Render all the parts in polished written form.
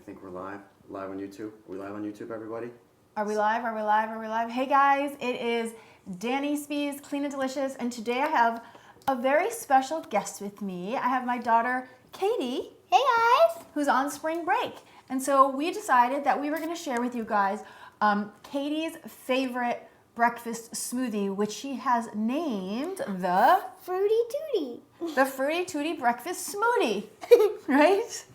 think we're live. Live on YouTube. Are we live on YouTube, everybody? Are we live? Are we live? Are we live? Hey guys, it is Danny Spees, Clean and Delicious, and today I have a very special guest with me. I have my daughter, Katie. Hey guys! Who's on spring break. And so we decided that we were going to share with you guys Katie's favorite breakfast smoothie, which she has named the Fruity Tooty. The Fruity Tooty Breakfast Smoothie, right?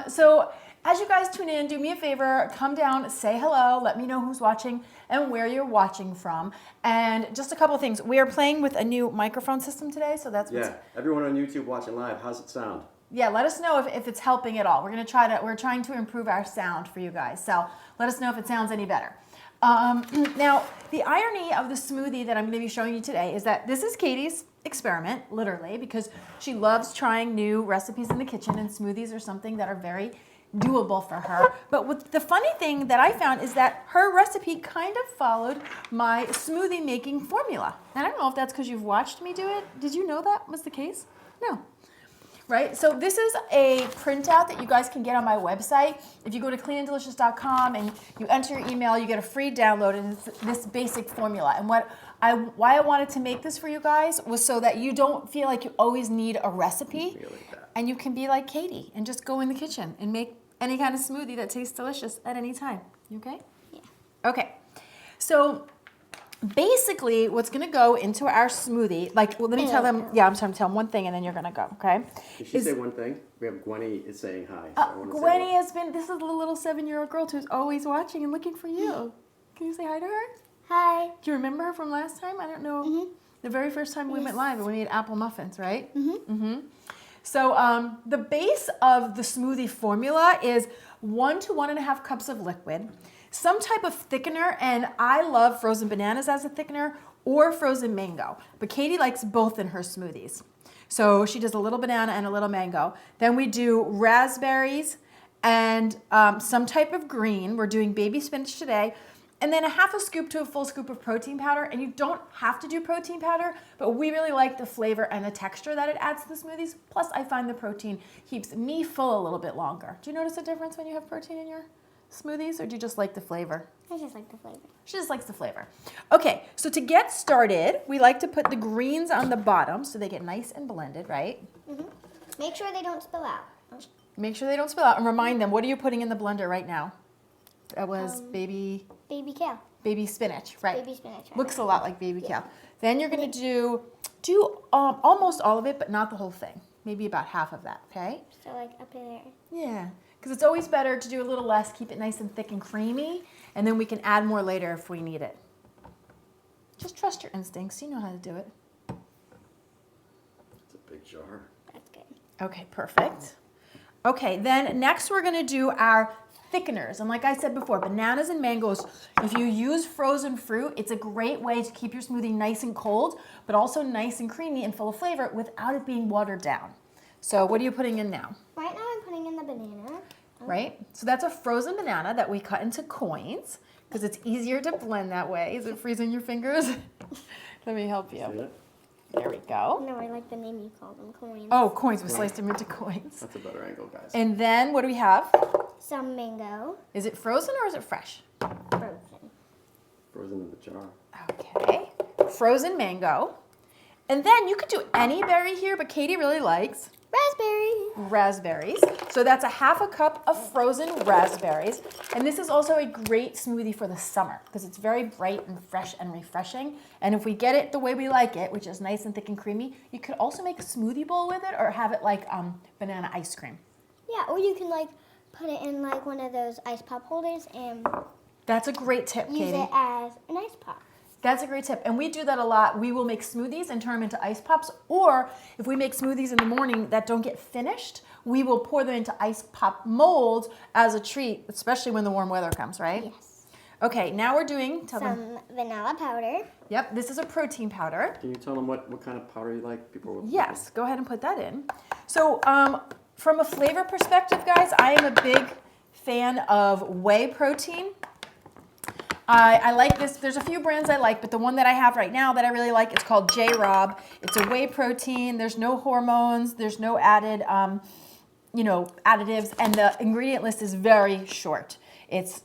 So as you guys tune in, do me a favor, come down, say hello, let me know who's watching and where you're watching from. And just a couple of things. We are playing with a new microphone system today, so that's what's... Yeah, everyone on YouTube watching live, how's it sound? Yeah, let us know if it's helping at all. We're trying to improve our sound for you guys. So let us know if it sounds any better. Now, the irony of the smoothie that I'm going to be showing you today is that this is Katie's experiment, literally, because she loves trying new recipes in the kitchen, and smoothies are something that are very doable for her. But the funny thing that I found is that her recipe kind of followed my smoothie making formula. And I don't know if that's because you've watched me do it. Did you know that was the case? No. Right, so this is a printout that you guys can get on my website. If you go to CLEAN&DELICIOUS.com and you enter your email, you get a free download, and it's this basic formula. And why I wanted to make this for you guys was so that you don't feel like you always need a recipe, and you can be like Katie and just go in the kitchen and make any kind of smoothie that tastes delicious at any time. You okay? Yeah. Okay, so basically, what's going to go into our smoothie, let me tell them, I'm trying to tell them one thing and then you're going to go, okay? Did she say one thing? We have Gwenny is saying hi. So Gwenny has been, this is the little 7-year-old girl who's always watching and looking for you. Can you say hi to her? Hi. Do you remember her from last time? I don't know. The very first time we went live, we made apple muffins, right? So the base of the smoothie formula is 1 to 1.5 cups of liquid, some type of thickener, and I love frozen bananas as a thickener or frozen mango. But Katie likes both in her smoothies. So she does a little banana and a little mango. Then we do raspberries and some type of green. We're doing baby spinach today. And then a half a scoop to a full scoop of protein powder. And you don't have to do protein powder, but we really like the flavor and the texture that it adds to the smoothies. Plus, I find the protein keeps me full a little bit longer. Do you notice a difference when you have protein in your smoothies, or do you just like the flavor? I just like the flavor. She just likes the flavor. Okay, so to get started, we like to put the greens on the bottom so they get nice and blended, right? Make sure they don't spill out. Make sure they don't spill out, and remind them, what are you putting in the blender right now? That was baby kale. Baby spinach, right? Baby spinach. Right. Looks a lot like baby kale. Then you're going to do almost all of it, but not the whole thing. Maybe about half of that, okay? So like up there. Yeah. Because it's always better to do a little less, keep it nice and thick and creamy, and then we can add more later if we need it. Just trust your instincts. You know how to do it. It's a big jar. That's good. Okay, perfect. Okay, then next we're going to do our thickeners. And like I said before, bananas and mangoes, if you use frozen fruit, it's a great way to keep your smoothie nice and cold, but also nice and creamy and full of flavor without it being watered down. So what are you putting in now? Right now I'm putting in the banana. Right? So that's a frozen banana that we cut into coins because it's easier to blend that way. Is it freezing your fingers? Let me help you. See that? There we go. No, I like the name you call them, coins. Oh, coins. We sliced them into coins. That's a better angle, guys. And then what do we have? Some mango. Is it frozen or is it fresh? Frozen. Frozen in the jar. Okay. Frozen mango. And then you could do any berry here, but Katie really likes raspberries. So that's a half a cup of frozen raspberries. And this is also a great smoothie for the summer because it's very bright and fresh and refreshing. And if we get it the way we like it, which is nice and thick and creamy, you could also make a smoothie bowl with it or have it like banana ice cream. Yeah, or you can like put it in like one of those ice pop holders and That's a great tip, Katie. use it as an ice pop. That's a great tip, and we do that a lot. We will make smoothies and turn them into ice pops, or if we make smoothies in the morning that don't get finished, we will pour them into ice pop molds as a treat, especially when the warm weather comes, right? Yes. Okay, now we're doing, Some vanilla powder. Yep, this is a protein powder. Can you tell them what kind of powder you like? Yes, go ahead and put that in. So from a flavor perspective, guys, I am a big fan of whey protein. I like this. There's a few brands I like, but the one that I have right now that I really like, it's called J-Rob. It's a whey protein. There's no hormones. There's no added additives, and the ingredient list is very short. It's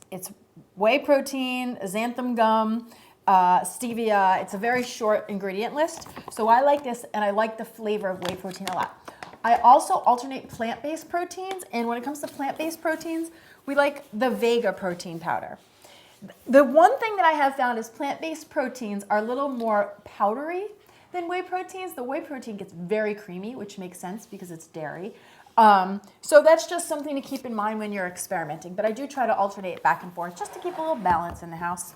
whey protein, xanthan gum, stevia. It's a very short ingredient list. So I like this, and I like the flavor of whey protein a lot. I also alternate plant-based proteins, and when it comes to plant-based proteins, we like the Vega protein powder. The one thing that I have found is plant-based proteins are a little more powdery than whey proteins. The whey protein gets very creamy, which makes sense because it's dairy. So that's just something to keep in mind when you're experimenting. But I do try to alternate back and forth just to keep a little balance in the house.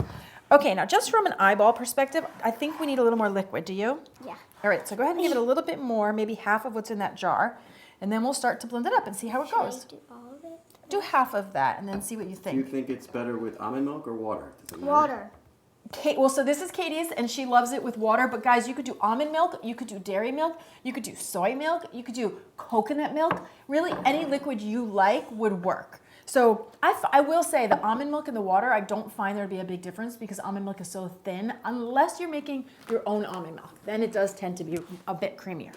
Okay, now just from an eyeball perspective, I think we need a little more liquid. Do you? Yeah. All right, so go ahead and give it a little bit more, maybe half of what's in that jar. And then we'll start to blend it up and see how it goes. Should I do all of it? Do half of that and then see what you Do you think. think it's better with almond milk or water? Does it matter? Water. Well, so this is Katie's, and she loves it with water. But guys, you could do almond milk, you could do dairy milk, you could do soy milk, you could do coconut milk. Really, any liquid you like would work. So I will say the almond milk and the water, I don't find there to be a big difference because almond milk is so thin, unless you're making your own almond milk. Then it does tend to be a bit creamier.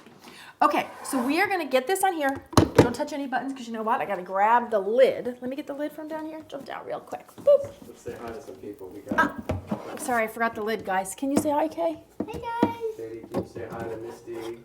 Okay, so we are gonna get this on here. Don't touch any buttons because you know what? I gotta grab the lid. Let me get the lid from down here. Jump down real quick. Boop. Let's say hi to some people. We got Sorry, I forgot the lid, guys. Can you say hi, Kay? Hey guys. Katie. Can you say hi to Misty? Wait,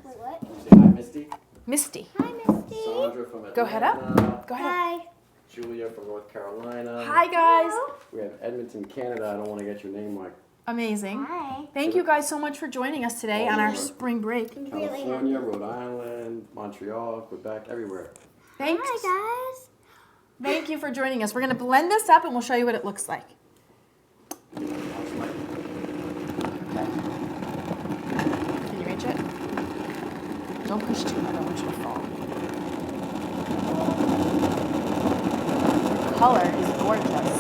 what? Can you say hi, Misty? Misty. Hi, Misty. Sandra from Atlanta. Go ahead up. Go ahead up. Hi. Julia from North Carolina. Hi, guys. Hello. We have Edmonton, Canada. I don't want to get your name right. Amazing. Hi. Thank you guys so much for joining us today on our spring break. Really California, Rhode Island, Montreal, Quebec, everywhere. Thanks. Hi guys. Thank you for joining us. We're going to blend this up and we'll show you what it looks like. Okay. Can you reach it? Don't push too hard, which will fall. The color is gorgeous.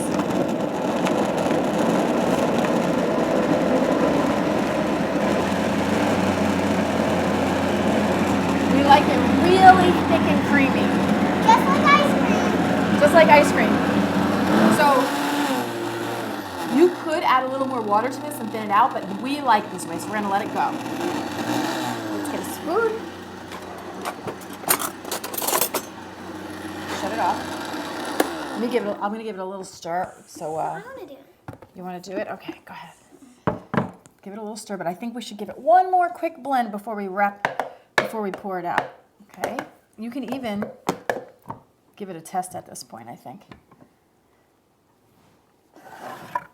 We like it really thick and creamy. Just like ice cream. Just like ice cream. So you could add a little more water to this and thin it out, but we like this way, so we're gonna let it go. Let's get a spoon. Shut it off. I'm gonna give it a little stir. So I want to do it. you wanna do it? Okay, go ahead. Give it a little stir, but I think we should give it one more quick blend before we pour it out. Okay? You can even give it a test at this point, I think.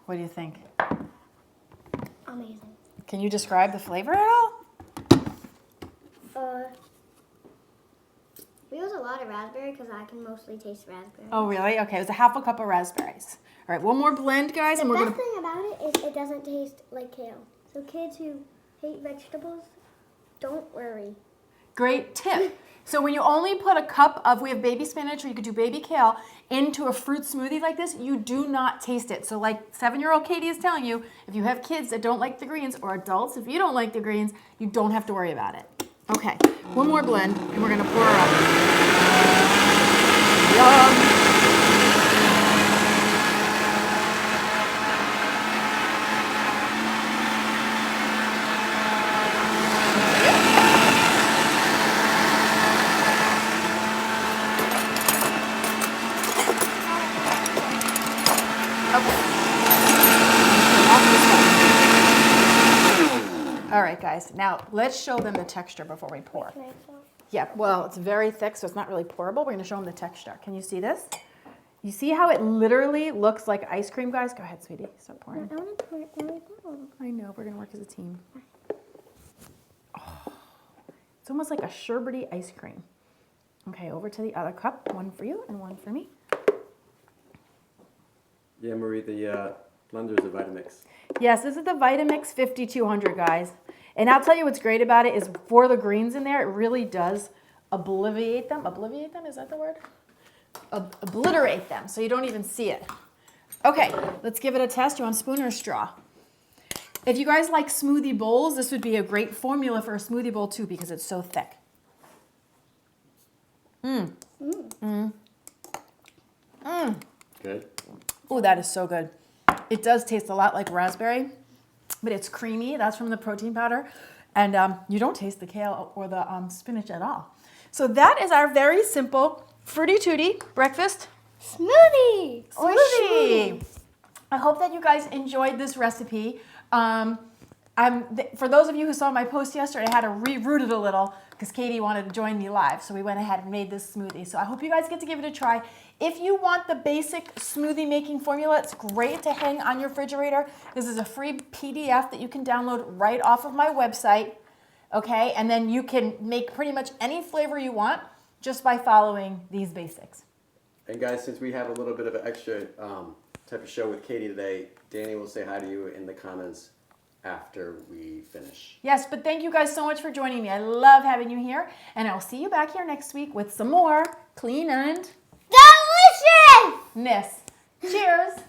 What do you think? Amazing. Can you describe the flavor at all? We use a lot of raspberry because I can mostly taste raspberry. Oh, really? Okay, it was a half a cup of raspberries. All right, one more blend, guys, and The we're best gonna. thing about it is it doesn't taste like kale. So kids who hate vegetables, don't worry. Great tip. So when you only put a cup of, we have baby spinach, or you could do baby kale, into a fruit smoothie like this, you do not taste it. So like 7-year-old Katie is telling you, if you have kids that don't like the greens, or adults, if you don't like the greens, you don't have to worry about it. Okay, one more blend, and we're gonna pour her up. Yum. All right, guys, now let's show them the texture before we pour. Yeah, well, it's very thick, so it's not really pourable. We're gonna show them the texture. Can you see this? You see how it literally looks like ice cream, guys? Go ahead, sweetie, start pouring. I want to pour it really well. I know, we're gonna work as a team. Oh, it's almost like a sherbety ice cream. Okay, over to the other cup. One for you and one for me. Yeah, Marie, the blender's a Vitamix. Yes, this is the Vitamix 5200, guys. And I'll tell you what's great about it is for the greens in there, it really does obliviate them. Obliviate them, is that the word? Obliterate them, so you don't even see it. Okay, let's give it a test. You want a spoon or a straw? If you guys like smoothie bowls, this would be a great formula for a smoothie bowl too because it's so thick. Good. Oh, that is so good. It does taste a lot like raspberry, but it's creamy. That's from the protein powder. And you don't taste the kale or the spinach at all. So that is our very simple Fruity Tooty breakfast Smoothie. Or smoothie. I hope that you guys enjoyed this recipe. For those of you who saw my post yesterday, I had to reroute it a little because Katie wanted to join me live. So we went ahead and made this smoothie. So I hope you guys get to give it a try. If you want the basic smoothie making formula, it's great to hang on your refrigerator. This is a free PDF that you can download right off of my website. Okay, and then you can make pretty much any flavor you want just by following these basics. And guys, since we have a little bit of an extra type of show with Katie today, Danny will say hi to you in the comments after we finish. Yes, but thank you guys so much for joining me. I love having you here, and I'll see you back here next week with some more clean and deliciousness. Cheers!